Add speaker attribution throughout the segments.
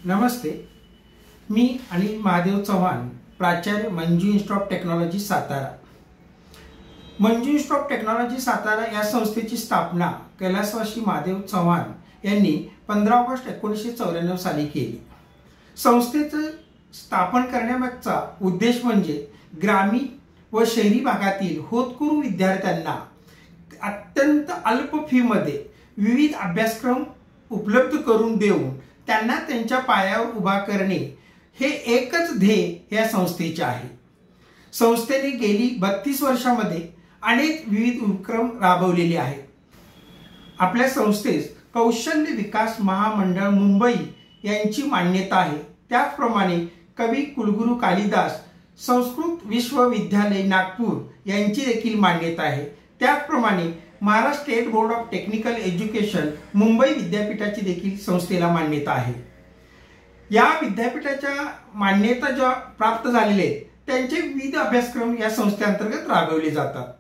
Speaker 1: नमस्ते, मी अनिल महादेव चव्हाण, प्राचार्य Manju institute of technology Satara. Manju institute of technology Satara या संस्थेची स्थापना कैलासवासी महादेव चव्हाण यांनी 15 ऑगस्ट 1994 साली केली। संस्थेचं स्थापन करण्यामागचा उद्देश म्हणजे ग्रामीण व शहरी भागातील होतकरू विद्यार्थ्यांना अत्यंत अल्प फीमध्ये विविध अभ्यासक्रम उपलब्ध करून देऊन त्यांना त्यांच्या पायावर उभा करणे हे एकच ध्येय या संस्थेचे आहे। संस्थेने गेली 32 वर्षांमध्ये अनेक विविध उपक्रम राबवलेले आहेत। आपल्या संस्थेस कौशल्य विकास महामंडळ मुंबई यांची मान्यता आहे। त्याचप्रमाणे कवी कुलगुरू कालिदास संस्कृत विश्वविद्यालय नागपूर यांची देखील मान्यता आहे। त्याचप्रमाणे Maharashtra state board of technical education Mumbai विद्यापीठाची देखील संस्थेला मान्यता आहे। या विद्यापीठाच्या मान्यता ज्या प्राप्त झालेले त्यांचे विविध अभ्यासक्रम या संस्थेअंतर्गत राबवले जातात।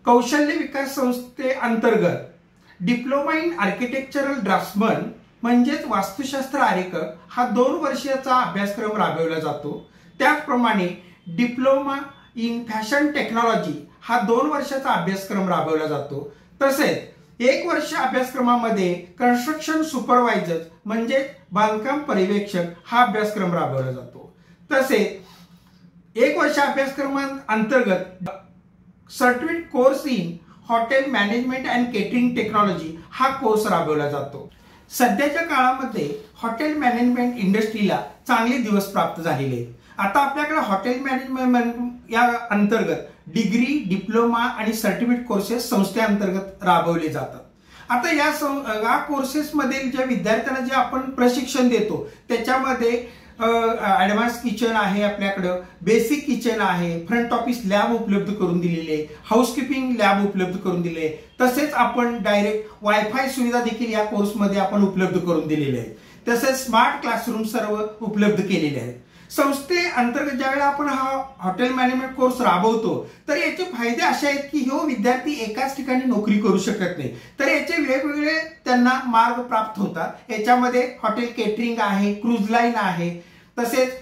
Speaker 1: कौशल्य विकास संस्थेअंतर्गत डिप्लोमा इन आर्किटेक्चरल ड्राफ्ट्समन म्हणजेच वास्तुशास्त्र आरेखक हा 2 वर्षाचा अभ्यासक्रम राबवला जातो। त्याचप्रमाणे डिप्लोमा इन फॅशन टेक्नॉलॉजी हा 2 वर्षाचा अभ्यासक्रम राबवला जातो। तसेच 1 वर्ष अभ्यासक्रमामध्ये कन्स्ट्रक्शन सुपरवायझर म्हणजे बांधकाम पर्यवेक्षक हा अभ्यासक्रम राबवला जातो। तसेच 1 वर्ष अभ्यासक्रमांतर्गत certificate course in hotel management and catering technology हा कोर्स राबवला जातो। सध्याच्या काळामध्ये हॉटेल मॅनेजमेंट इंडस्ट्रीला चांगले दिवस प्राप्त झालेले आहेत। आता आपल्याकडे हॉटेल मॅनेजमेंट या अंतर्गत डिग्री, डिप्लोमा आणि सर्टिफिकेट कोर्सेस संस्थेअंतर्गत राबवले जातात। आता या कोर्सेस मध्ये ज्या विद्यार्थ्यांना जे आपण प्रशिक्षण देतो त्याच्यामध्ये ॲडव्हान्स किचन आहे, आपल्याकडे बेसिक किचन आहे, फ्रंट ऑफिस लॅब उपलब्ध करून दिलेले, हाऊसकीपिंग लॅब उपलब्ध करून दिले, तसेच आपण डायरेक्ट वायफाय सुविधा देखील या कोर्समध्ये आपण उपलब्ध करून दिलेले आहे। तसेच स्मार्ट क्लासरूम सर्व उपलब्ध केलेले आहेत। संस्थे अंतर्गत ज्यावेळेला आपण हा हॉटेल मॅनेजमेंट कोर्स राबवतो तर याचे फायदे असे आहेत की हो विद्यार्थी एकाच ठिकाणी नोकरी करू शकत नाही, तर याचे वेगवेगळे त्यांना मार्ग प्राप्त होतात। याच्यामध्ये हॉटेल केटरिंग आहे, क्रूज लाईन आहे, तसेच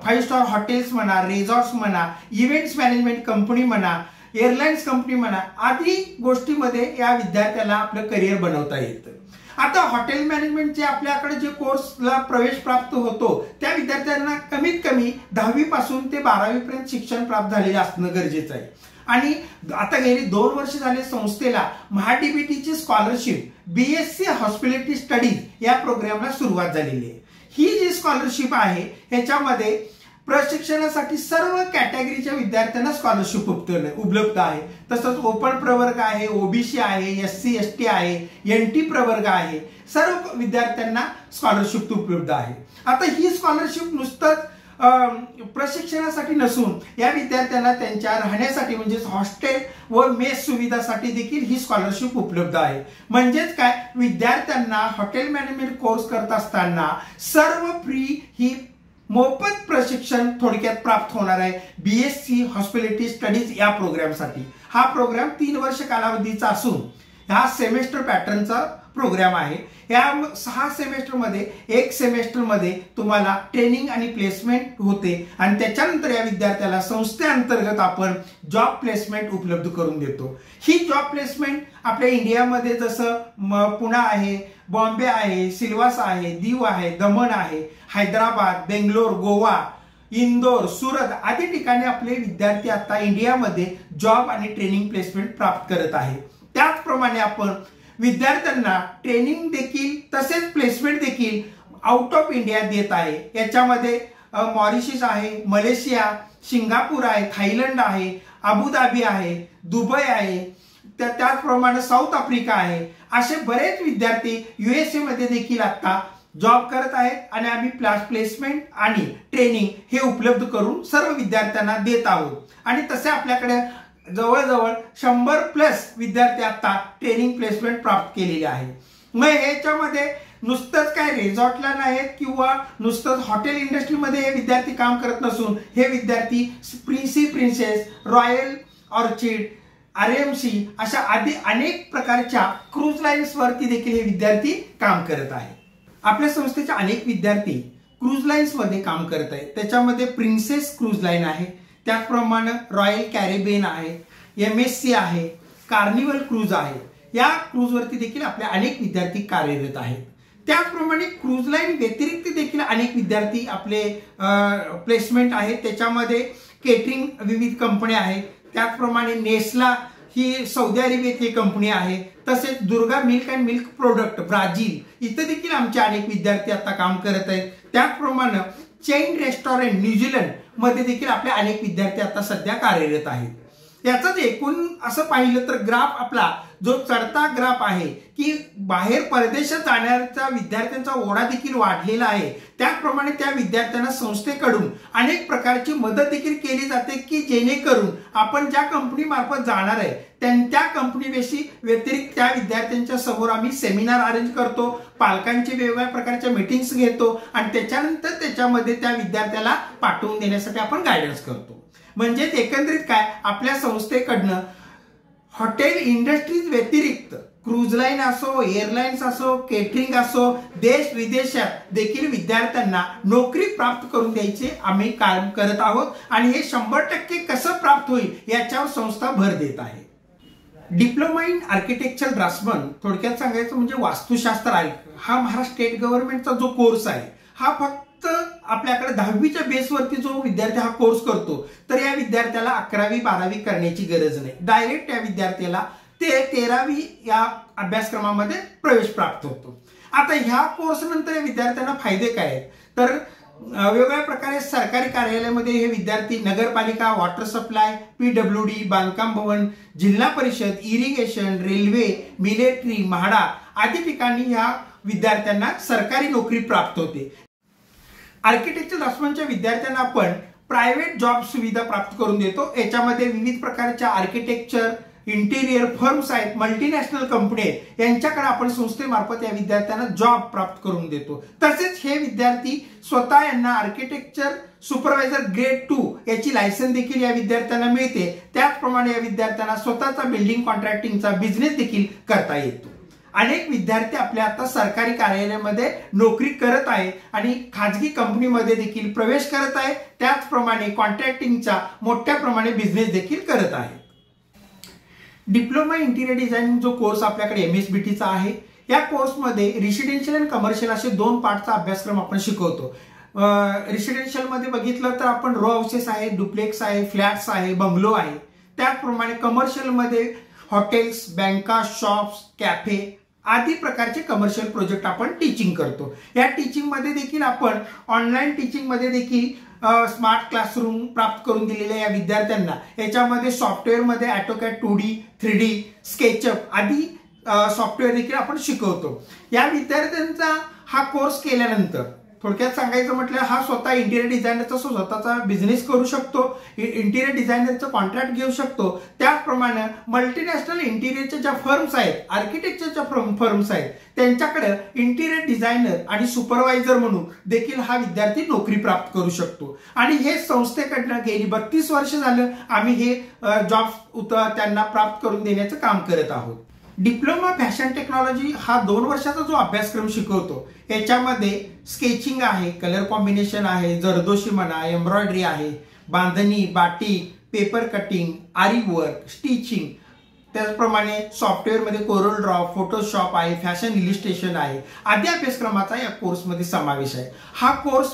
Speaker 1: 5 स्टार हॉटेल्स म्हणा, रिसॉर्ट्स म्हणा, इव्हेंट्स मॅनेजमेंट कंपनी म्हणा, एअरलाइन्स कंपनी म्हणा, आदी गोष्टीमध्ये या विद्यार्थ्याला आपलं करिअर बनवता येतं। आता हॉटेल मॅनेजमेंटचे आपल्याकडे जे कोर्सला प्रवेश प्राप्त होतो त्या विद्यार्थ्यांना कमीत कमी 10वी पासून ते 12वी पर्यंत शिक्षण प्राप्त झालेले असणं गरजेचं आहे। आणि आता गेली 2 वर्ष झाले संस्थेला महाडीबीटीची स्कॉलरशिप बीएससी हॉस्पिटॅलिटी स्टडीज या प्रोग्रामला सुरुवात झालेली आहे। ही जी स्कॉलरशिप आहे ह्याच्यामध्ये प्रशिक्षणासाठी सर्व कॅटेगरीच्या विद्यार्थ्यांना स्कॉलरशिप उपलब्ध आहे। तसंच ओपन प्रवर्ग आहे, ओबीसी आहे, एससी एसटी आहे, एनटी प्रवर्ग आहे, सर्व विद्यार्थ्यांना स्कॉलरशिप उपलब्ध आहे। आता ही स्कॉलरशिप नुसतंच प्रशिक्षणासाठी नसून या विद्यार्थ्यांना त्यांच्या राहण्यासाठी म्हणजेच हॉस्टेल व मेस सुविधासाठी देखील ही स्कॉलरशिप उपलब्ध आहे। म्हणजेच काय, विद्यार्थ्यांना हॉटेल मॅनेजमेंट कोर्स करत असताना सर्व फ्री ही मोफत प्रशिक्षण थोडक्यात प्राप्त होणार आहे बीएससी हॉस्पिटॅलिटी स्टडीज या प्रोग्रामसाठी। हा प्रोग्राम 3 वर्ष कालावधीचा असून हा सेमेस्टर पॅटर्नचा प्रोग्राम आहे। या 6 सेमेस्टरमध्ये 1 सेमेस्टरमध्ये तुम्हाला ट्रेनिंग आणि प्लेसमेंट होते आणि त्याच्यानंतर या विद्यार्थ्याला संस्थेअंतर्गत आपण जॉब प्लेसमेंट उपलब्ध करून देतो। ही जॉब प्लेसमेंट आपल्या इंडियामध्ये जसं पुणे आहे, बॉम्बे आहे, सिल्वासा आहे, दीव आहे, दमण आहे, हैदराबाद, बेंगलोर, गोवा, इंदोर, सुरत आदी ठिकाणी आपले विद्यार्थी आता इंडियामध्ये जॉब आणि ट्रेनिंग प्लेसमेंट प्राप्त करत आहे। त्याचप्रमाणे आपण विद्यार्थ्यांना ट्रेनिंग देखील तसेच प्लेसमेंट देखील आउट ऑफ इंडिया देत आहे। याच्यामध्ये मॉरिशस आहे, मलेशिया, सिंगापूर आहे, थायलंड आहे, अबुधाबी आहे, दुबई आहे, त्याचप्रमाणे साऊथ आफ्रिका आहे। असे बरेच विद्यार्थी युएसए मध्ये देखील आता जॉब करत आहेत आणि आम्ही प्लेसमेंट आणि ट्रेनिंग हे उपलब्ध करून सर्व विद्यार्थ्यांना देत आहोत। आणि तसे आपल्याकडे जवळजवळ 100+ विद्यार्थी आता ट्रेनिंग प्लेसमेंट प्राप्त केलेले आहेत। मग याच्यामध्ये नुसतंच काय रिसॉर्टला नाहीत किंवा नुसतंच हॉटेल इंडस्ट्रीमध्ये हे विद्यार्थी काम करत नसून हे विद्यार्थी Princy princess, royal orchid, RMC अशा आदी अनेक प्रकारच्या क्रूज लाईन्स वरती देखील हे विद्यार्थी काम करत आहेत। आपल्या संस्थेचे अनेक विद्यार्थी क्रूज लाईन्स मध्ये काम करत आहेत. त्याच्यामध्ये प्रिन्सेस क्रूज लाईन आहे, त्याचप्रमाणे रॉयल कॅरिबियन आहे, MSC आहे, कार्निवल क्रूज आहे. या क्रूजवरती देखील आपले अनेक विद्यार्थी कार्यरत आहेत. त्याचप्रमाणे क्रूज लाईन व्यतिरिक्त देखील अनेक विद्यार्थी आपले प्लेसमेंट आहेत. त्याच्यामध्ये केटरिंग विविध कंपन्या आहेत. त्याचप्रमाणे नेस्ला ही सौदी अरेबियातली कंपनी आहे. तसेच Durga milk and milk product Brazil इथं देखील आमचे अनेक विद्यार्थी आता काम करत आहेत. त्याचप्रमाणे चेन रेस्टॉरंट न्यूझीलंड मध्ये देखील आपले अनेक विद्यार्थी आता सध्या कार्यरत आहेत. याचाच एकूण असं पाहिलं तर ग्राफ आपला जो चढता ग्राफ आहे की बाहेर परदेशात जाणाऱ्या विद्यार्थ्यांचा ओढा देखील वाढलेला आहे. त्याचप्रमाणे त्या विद्यार्थ्यांना संस्थेकडून अनेक प्रकारची मदत देखील केली जाते की जेणेकरून आपण ज्या कंपनी मार्फत जाणार आहे त्या कंपनीविषयी व्यतिरिक्त त्या विद्यार्थ्यांच्या समोर आम्ही सेमिनार अरेंज करतो, पालकांची वेगवेगळ्या प्रकारच्या मीटिंग्स घेतो आणि त्याच्यानंतर त्याच्यामध्ये त्या विद्यार्थ्याला पाठवून देण्यासाठी आपण गायडन्स करतो. म्हणजे एकंदरीत काय, आपल्या संस्थेकडनं हॉटेल इंडस्ट्रीज व्यतिरिक्त क्रूज लाईन असो, एअरलाइन्स असो, केटरिंग असो, देश विदेशात देखील विद्यार्थ्यांना नोकरी प्राप्त करून द्यायचे आम्ही काम करत आहोत आणि हे 100% कसं प्राप्त होईल याच्यावर संस्था भर देत आहे. डिप्लोमा इन आर्किटेक्चर ड्राफ्ट्समन थोडक्यात सांगायचं म्हणजे वास्तुशास्त्र हा महाराष्ट्र स्टेट गव्हर्नमेंटचा जो कोर्स आहे हा फक्त आपल्याकडे 10वीच्या बेसवरती जो विद्यार्थी हा कोर्स करतो तर या विद्यार्थ्याला 11वी 12वी करण्याची गरज नाही. डायरेक्ट या विद्यार्थ्याला ते 13वी या अभ्यासक्रमामध्ये प्रवेश प्राप्त होतो. आता ह्या कोर्स नंतर या विद्यार्थ्यांना फायदे काय आहेत तर वेगवेगळ्या प्रकारे सरकारी कार्यालयामध्ये हे विद्यार्थी नगरपालिका, वॉटर सप्लाय, PWD, बांधकाम भवन, जिल्हा परिषद, इरिगेशन, रेल्वे, मिलिटरी, म्हाडा आदी ठिकाणी या विद्यार्थ्यांना सरकारी नोकरी प्राप्त होते. आर्किटेक्चर ड्राफ्ट्समनच्या विद्यार्थ्यांना आपण प्रायव्हेट जॉब सुविधा प्राप्त करून देतो. याच्यामध्ये विविध प्रकारच्या आर्किटेक्चर इंटिरियर फर्म्स आहेत, मल्टीनॅशनल कंपनी आहेत, यांच्याकडे आपण संस्थेमार्फत या विद्यार्थ्यांना जॉब प्राप्त करून देतो. तसेच हे विद्यार्थी स्वतः यांना आर्किटेक्चर सुपरवायझर ग्रेड 2 याची लायसन देखील या विद्यार्थ्यांना मिळते. त्याचप्रमाणे या विद्यार्थ्यांना स्वतःचा बिल्डिंग कॉन्ट्रॅक्टिंगचा बिझनेस देखील करता येतो. अनेक विद्यार्थी आपल्या आता सरकारी कार्यालयामध्ये नोकरी करत आहेत आणि खाजगी कंपनीमध्ये देखील प्रवेश करत आहेत. त्याचप्रमाणे कॉन्ट्रॅक्टिंगचा मोठ्या प्रमाणे बिझनेस देखील करत आहेत. डिप्लोमा इंटिरियर डिझायनिंग जो कोर्स आपल्याकडे MSBTचा आहे, या कोर्समध्ये रेसिडेन्शियल आणि कमर्शियल असे 2 पार्टचा अभ्यासक्रम आपण शिकवतो. रेसिडेन्शियल मध्ये बघितलं तर आपण रो हाऊसेस आहे, डुप्लेक्स आहे, फ्लॅट्स आहे, बंगलो आहे. त्याचप्रमाणे कमर्शियल मध्ये हॉटेल्स, बँका, शॉप्स, कॅफे आदी प्रकारचे कमर्शियल प्रोजेक्ट आपण टीचिंग करतो. या टीचिंग मध्ये देखील आपण ऑनलाईन टीचिंग मध्ये देखील स्मार्ट क्लासरूम प्राप्त करून दिलेल्या या विद्यार्थ्यांना याच्यामध्ये सॉफ्टवेअरमध्ये AutoCAD 2D, 3D, SketchUp आदी सॉफ्टवेअर देखील आपण शिकवतो. या विद्यार्थ्यांचा हा कोर्स केल्यानंतर थोडक्यात सांगायचं म्हटलं हा स्वतः इंटिरियर डिझायनरचा स्वतःचा बिझनेस करू शकतो, इंटिरियर डिझायनरचं कॉन्ट्रॅक्ट घेऊ शकतो. त्याचप्रमाणे मल्टीनॅशनल इंटिरियरच्या ज्या फर्म्स आहेत, आर्किटेक्चरच्या फर्म्स आहेत, त्यांच्याकडे इंटिरियर डिझायनर आणि सुपरवायझर म्हणून देखील हा विद्यार्थी नोकरी प्राप्त करू शकतो. आणि हे संस्थेकडनं गेली 32 वर्ष झालं आम्ही हे जॉब त्यांना प्राप्त करून देण्याचं काम करत आहोत. डिप्लोमा फॅशन टेक्नॉलॉजी हा 2 वर्षाचा जो अभ्यासक्रम शिकवतो याच्यामध्ये स्केचिंग आहे, कलर कॉम्बिनेशन आहे, जरदोशी म्हणा, एम्ब्रॉयडरी आहे, बांधणी, बाटिक, पेपर कटिंग, आरी वर्क, स्टिचिंग, त्याचप्रमाणे सॉफ्टवेअरमध्ये कोरल ड्रॉ, फोटोशॉप आहे, फॅशन इलिस्ट्रेशन आहे आदी अभ्यासक्रमाचा या कोर्समध्ये समावेश आहे. हा कोर्स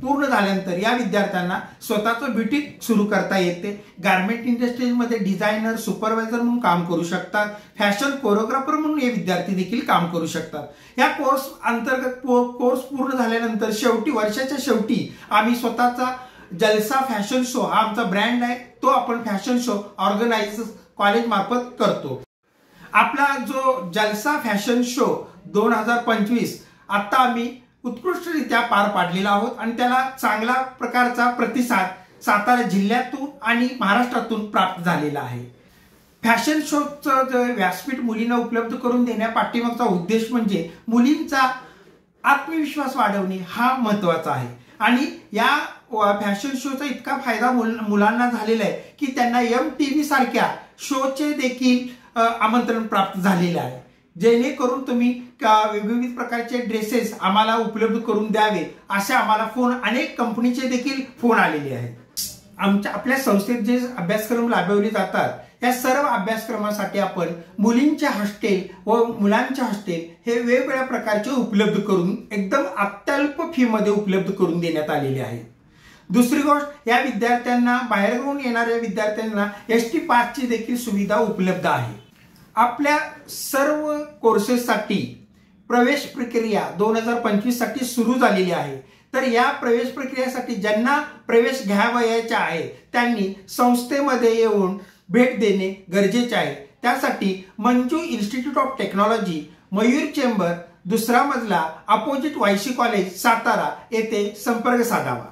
Speaker 1: पूर्ण झाल्यानंतर या विद्यार्थ्यांना स्वतःचं ब्युटीक सुरू करता येते. गार्मेंट इंडस्ट्रीमध्ये डिझायनर, सुपरवायझर म्हणून काम करू शकतात. फॅशन कोरिओग्राफर म्हणून हे विद्यार्थी देखील काम करू शकतात. या कोर्स अंतर्गत कोर्स पूर्ण झाल्यानंतर वर्षाच्या शेवटी आम्ही स्वतःचा जलसा फॅशन शो हा आमचा ब्रँड आहे, तो आपण फॅशन शो ऑर्गनाइज कॉलेज मार्फत करतो. आपला जो जलसा फॅशन शो 2025 आता आम्ही उत्कृष्टरित्या पार पाडलेला आहोत आणि त्याला चांगला प्रकारचा प्रतिसाद सातारा जिल्ह्यातून आणि महाराष्ट्रातून प्राप्त झालेला आहे. फॅशन शोचं व्यासपीठ मुलींना उपलब्ध करून देण्यापाठीमागचा उद्देश म्हणजे मुलींचा आत्मविश्वास वाढवणे हा महत्वाचा आहे. आणि या फॅशन शोचा इतका फायदा मुलांना झालेला आहे की त्यांना MTV सारख्या शोचे देखील आमंत्रण प्राप्त झालेलं आहे. जेणेकरून तुम्ही विविध प्रकारचे ड्रेसेस आम्हाला उपलब्ध करून द्यावे असे आम्हाला फोन अनेक कंपनीचे देखील फोन आलेले आहेत। आपल्या संस्थेत जे अभ्यासक्रम राबवले जातात या सर्व अभ्यासक्रमासाठी आपण मुलींचे हॉस्टेल व मुलांचे हॉस्टेल हे वेगवेगळ्या प्रकारचे उपलब्ध करून एकदम अत्यल्प फी मध्ये उपलब्ध करून देण्यात आलेले आहे। दुसरी गोष्ट, या विद्यार्थ्यांना बाहेरून येणाऱ्या विद्यार्थ्यांना एसटी पासची देखील सुविधा उपलब्ध आहे। आपल्या सर्व कोर्सेससाठी प्रवेश प्रक्रिया 2025 साठी सुरू झालेली आहे। तर या प्रवेश प्रक्रियेसाठी ज्यांना प्रवेश घ्यावयाचा आहे त्यांनी संस्थेमध्ये येऊन भेट देणे गरजेचे आहे। त्यासाठी Manju institute of technology, Mayur chamber, दुसरा मजला, अपोजिट वायसी कॉलेज, सातारा येथे संपर्क साधावा।